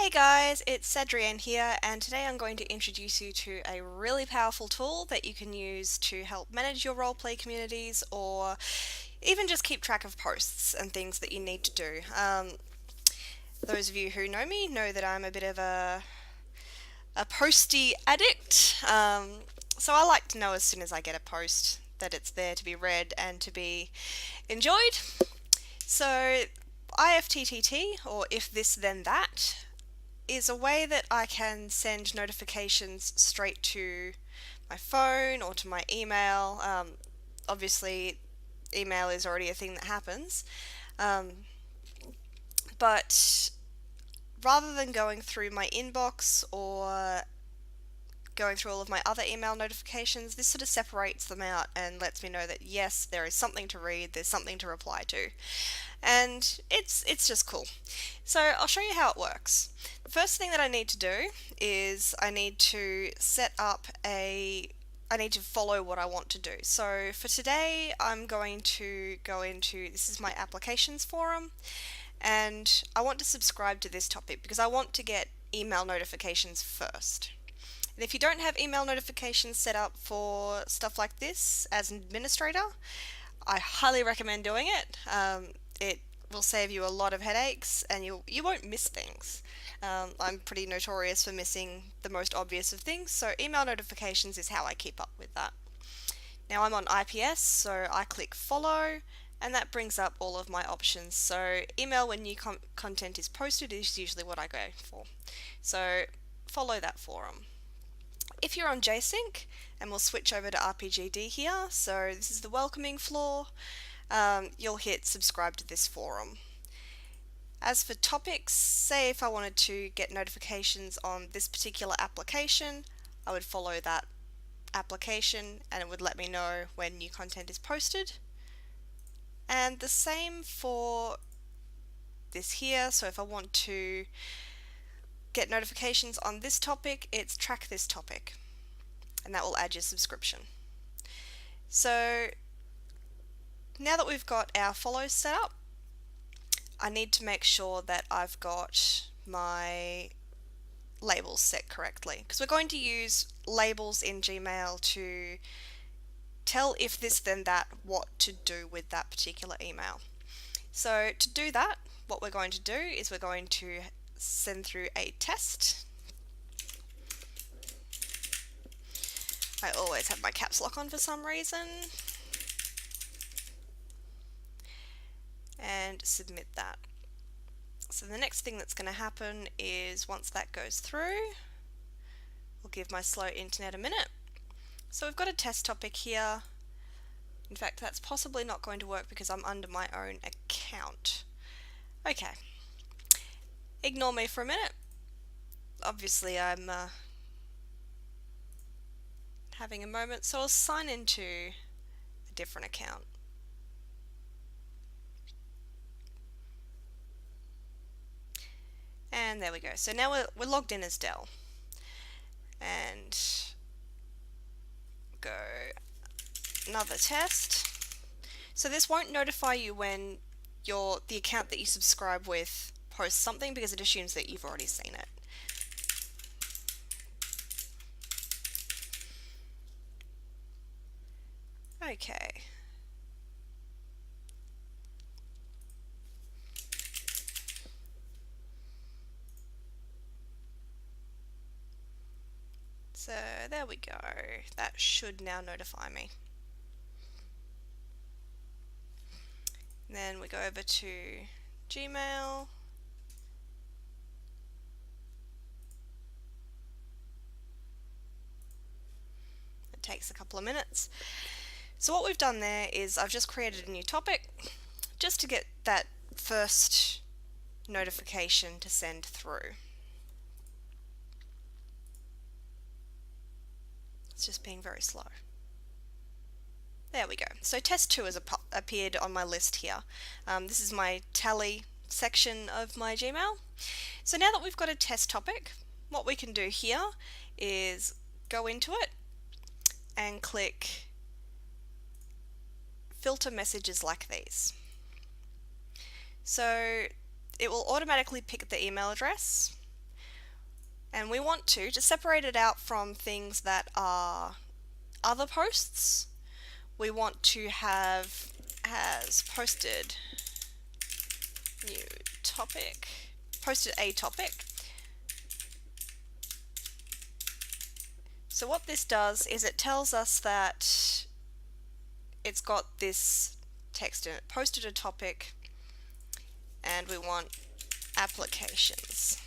Hey guys, it's Cedrienne here, and today I'm going to introduce you to a really powerful tool that you can use to help manage your roleplay communities or even just keep track of posts and things that you need to do. Those of you who know me know that I'm a bit of a postie addict, so I like to know as soon as I get a post that it's there to be read and to be enjoyed. So IFTTT, or If This Then That, is a way that I can send notifications straight to my phone or to my email. Obviously, email is already a thing that happens, um, but rather than going through my inbox or going through all of my other email notifications, this sort of separates them out and lets me know that yes, there is something to read, there's something to reply to. And it's just cool. So I'll show you how it works. The first thing that I need to do is I need to follow what I want to do. So for today, I'm going to go into, this is my applications forum, and I want to subscribe to this topic because I want to get email notifications first. And if you don't have email notifications set up for stuff like this as an administrator, I highly recommend doing it. It will save you a lot of headaches and you won't miss things. I'm pretty notorious for missing the most obvious of things, so email notifications is how I keep up with that. Now I'm on IPS, so I click follow, and that brings up all of my options. So email when new content is posted is usually what I go for. So follow that forum. If you're on JSync, and we'll switch over to RPGD here, so this is the welcoming floor, you'll hit subscribe to this forum. As for topics, say if I wanted to get notifications on this particular application, I would follow that application and it would let me know when new content is posted. And the same for this here, so if I want to get notifications on this topic, it's track this topic, and that will add your subscription. So now that we've got our follows set up, I need to make sure that I've got my labels set correctly, because we're going to use labels in Gmail to tell If This Then That what to do with that particular email. So to do that, what we're going to do is we're going to send through a test. I always have my caps lock on for some reason. And submit that. So the next thing that's going to happen is once that goes through, we'll give my slow internet a minute. So we've got a test topic here. In fact, that's possibly not going to work because I'm under my own account. Okay. Ignore me for a minute. Obviously I'm having a moment, so I'll sign into a different account. And there we go. So now we're logged in as Dell. And go another test. So this won't notify you when the account that you subscribe with posts something because it assumes that you've already seen it. Okay. So there we go. That should now notify me. And then we go over to Gmail. It takes a couple of minutes. So what we've done there is I've just created a new topic just to get that first notification to send through. It's just being very slow. There we go. So test 2 has appeared on my list here. This is my tally section of my Gmail. So now that we've got a test topic, what we can do here is go into it and click filter messages like these. So it will automatically pick the email address, And we want to separate it out from things that are other posts. We want to have has posted new topic, posted a topic. So what this does is it tells us that it's got this text in it, posted a topic, and we want applications.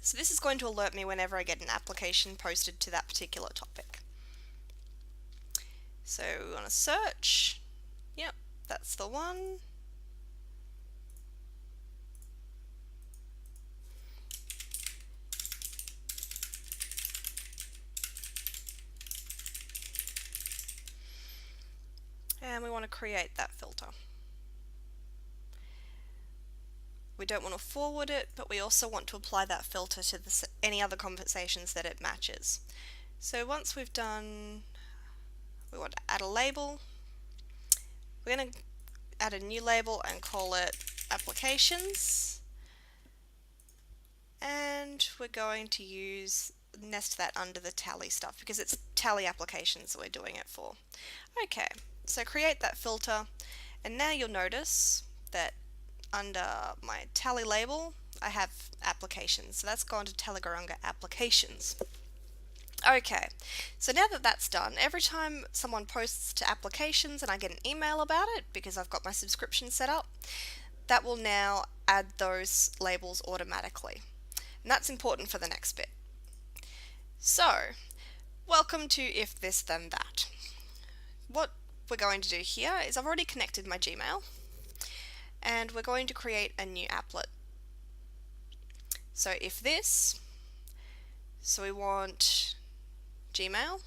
So this is going to alert me whenever I get an application posted to that particular topic. So we want to search. Yep, that's the one. And we want to create that filter. We don't want to forward it, but we also want to apply that filter to any other conversations that it matches. So once we've done, we want to add a label. We're going to add a new label and call it applications. And we're going to nest that under the tally stuff because it's tally applications that we're doing it for. Okay, so create that filter, and now you'll notice that under my tally label I have applications, so that's gone to Telegarunga applications. Okay, so now that that's done, every time someone posts to applications and I get an email about it because I've got my subscription set up, that will now add those labels automatically. And that's important for the next bit. So, welcome to If This Then That. What we're going to do here is I've already connected my Gmail, and we're going to create a new applet. So if this, so we want Gmail,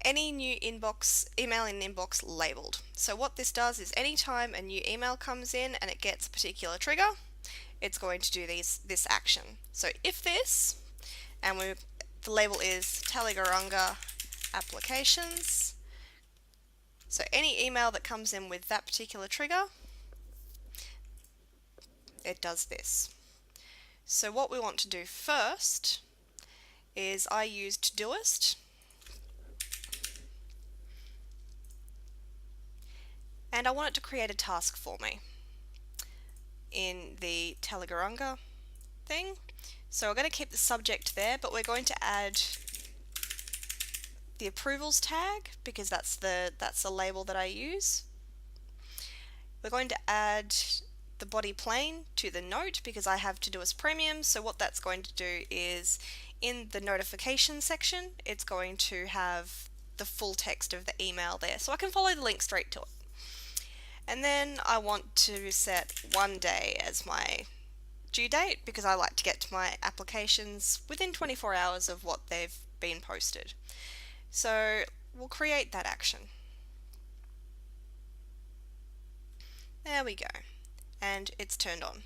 any new email in inbox labeled. So what this does is anytime a new email comes in and it gets a particular trigger, it's going to do this action. So if this, and the label is Telegarunga applications. So any email that comes in with that particular trigger, it does this. So what we want to do first is I use Todoist, and I want it to create a task for me in the Telegarunga thing. So we're going to keep the subject there, but we're going to add the approvals tag because that's the label that I use. We're going to add the body plane to the note because I have Todoist Premium. So what that's going to do is in the notification section, it's going to have the full text of the email there, so I can follow the link straight to it. And then I want to set one day as my due date because I like to get to my applications within 24 hours of what they've been posted. So we'll create that action. There we go. And it's turned on.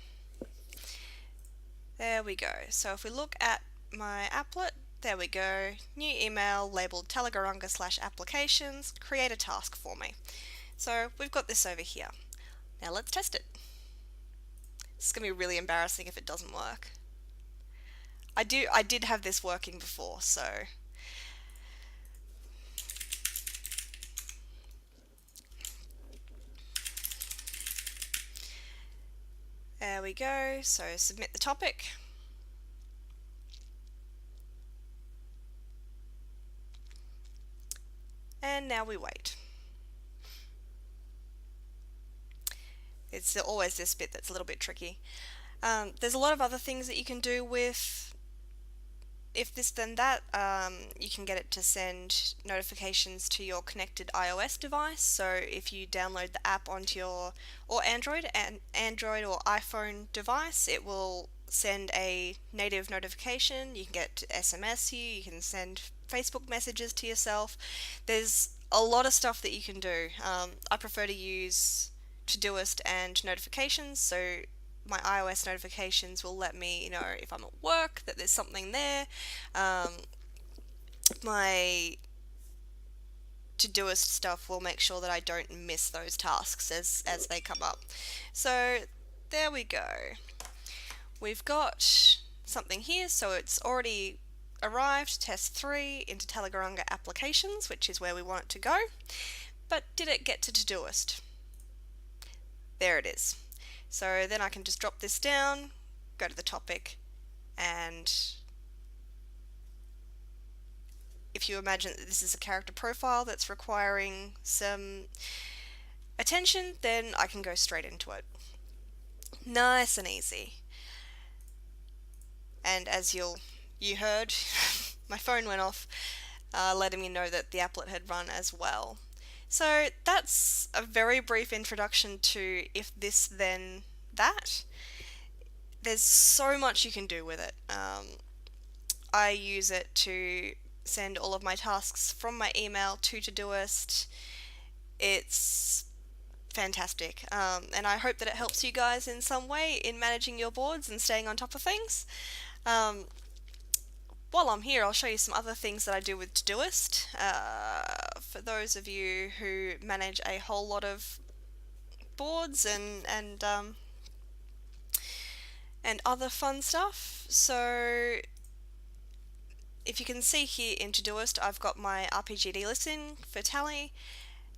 There we go. So if we look at my applet, there we go. New email labeled Telegarunga/applications. Create a task for me. So we've got this over here. Now let's test it. It's going to be really embarrassing if it doesn't work. I did have this working before, so there we go. So submit the topic. And now we wait. It's always this bit that's a little bit tricky. There's a lot of other things that you can do with If This Then That. You can get it to send notifications to your connected iOS device. So if you download the app onto your Android or iPhone device, it will send a native notification. You can get it to SMS you can send Facebook messages to yourself. There's a lot of stuff that you can do. I prefer to use Todoist and notifications, so my iOS notifications will let me know if I'm at work, that there's something there. My Todoist stuff will make sure that I don't miss those tasks as they come up. So there we go. we've got something here, so it's already arrived, test 3, into Telegarunga applications, which is where we want it to go. But did it get to Todoist? There it is. So then I can just drop this down, go to the topic, and if you imagine that this is a character profile that's requiring some attention, then I can go straight into it. Nice and easy. And as you heard, my phone went off, letting me know that the applet had run as well. So that's a very brief introduction to if this then that. There's so much you can do with it. I use it to send all of my tasks from my email to Todoist. It's fantastic, and I hope that it helps you guys in some way in managing your boards and staying on top of things. While I'm here, I'll show you some other things that I do with Todoist. For those of you who manage a whole lot of boards and other fun stuff. So if you can see here in Todoist, I've got my RPGD listing for Tally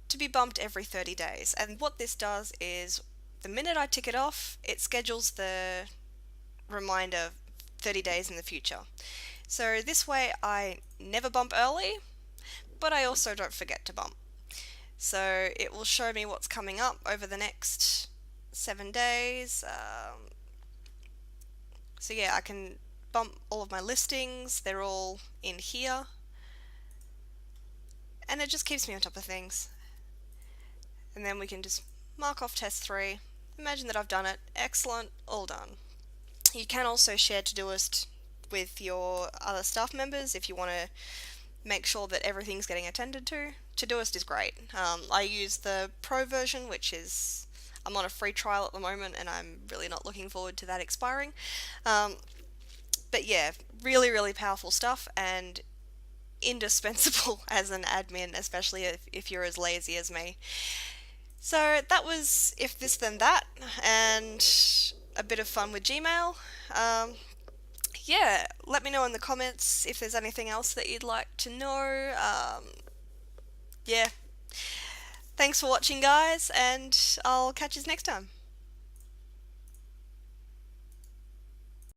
to be bumped every 30 days. And what this does is the minute I tick it off, it schedules the reminder 30 days in the future. So this way I never bump early, but I also don't forget to bump. So it will show me what's coming up over the next 7 days. So yeah, I can bump all of my listings, they're all in here. And it just keeps me on top of things. And then we can just mark off test 3. Imagine that I've done it. Excellent, all done. You can also share Todoist with your other staff members if you want to make sure that everything's getting attended to. Todoist is great. I use the Pro version, which is, I'm on a free trial at the moment and I'm really not looking forward to that expiring. But yeah, really, really powerful stuff and indispensable as an admin, especially if you're as lazy as me. So that was If This Then That, and a bit of fun with Gmail. Yeah, let me know in the comments if there's anything else that you'd like to know. Yeah, thanks for watching, guys, and I'll catch you next time.